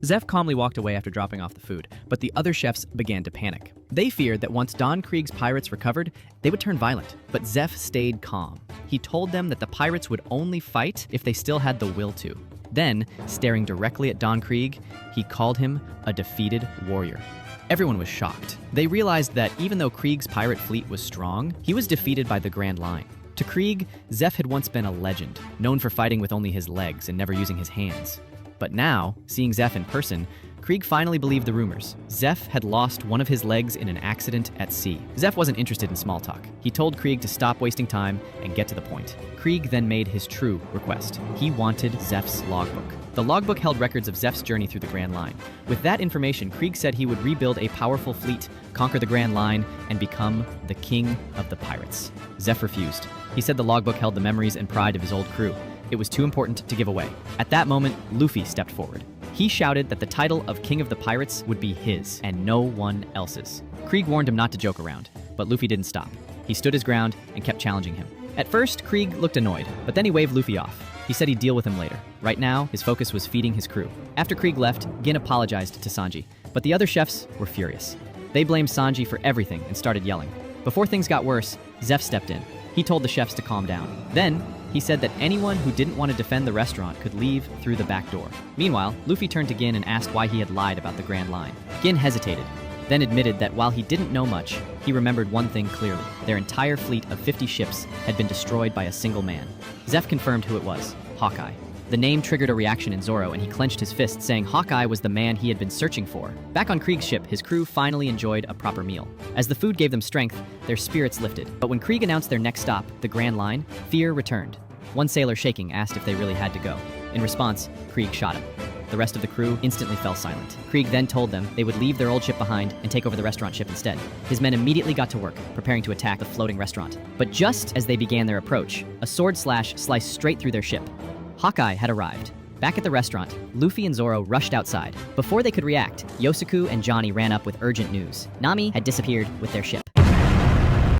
Zeph calmly walked away after dropping off the food, but the other chefs began to panic. They feared that once Don Krieg's pirates recovered, they would turn violent, but Zeph stayed calm. He told them that the pirates would only fight if they still had the will to. Then, staring directly at Don Krieg, he called him a defeated warrior. Everyone was shocked. They realized that even though Krieg's pirate fleet was strong, he was defeated by the Grand Line. To Krieg, Zeph had once been a legend, known for fighting with only his legs and never using his hands. But now, seeing Zeph in person, Krieg finally believed the rumors. Zeph had lost one of his legs in an accident at sea. Zeph wasn't interested in small talk. He told Krieg to stop wasting time and get to the point. Krieg then made his true request. He wanted Zeph's logbook. The logbook held records of Zeph's journey through the Grand Line. With that information, Krieg said he would rebuild a powerful fleet, conquer the Grand Line, and become the king of the pirates. Zeph refused. He said the logbook held the memories and pride of his old crew. It was too important to give away. At that moment, Luffy stepped forward. He shouted that the title of King of the Pirates would be his and no one else's. Krieg warned him not to joke around, but Luffy didn't stop. He stood his ground and kept challenging him. At first, Krieg looked annoyed, but then he waved Luffy off. He said he'd deal with him later. Right now, his focus was feeding his crew. After Krieg left, Gin apologized to Sanji, but the other chefs were furious. They blamed Sanji for everything and started yelling. Before things got worse, Zeph stepped in. He told the chefs to calm down. Then, he said that anyone who didn't want to defend the restaurant could leave through the back door. Meanwhile, Luffy turned to Gin and asked why he had lied about the Grand Line. Gin hesitated, then admitted that while he didn't know much, he remembered one thing clearly. Their entire fleet of 50 ships had been destroyed by a single man. Zeph confirmed who it was, Hawkeye. The name triggered a reaction in Zoro, and he clenched his fist, saying Hawkeye was the man he had been searching for. Back on Krieg's ship, his crew finally enjoyed a proper meal. As the food gave them strength, their spirits lifted. But when Krieg announced their next stop, the Grand Line, fear returned. One sailor, shaking, asked if they really had to go. In response, Krieg shot him. The rest of the crew instantly fell silent. Krieg then told them they would leave their old ship behind and take over the restaurant ship instead. His men immediately got to work, preparing to attack the floating restaurant. But just as they began their approach, a sword slash sliced straight through their ship. Hawkeye had arrived. Back at the restaurant, Luffy and Zoro rushed outside. Before they could react, Yosuke and Johnny ran up with urgent news. Nami had disappeared with their ship.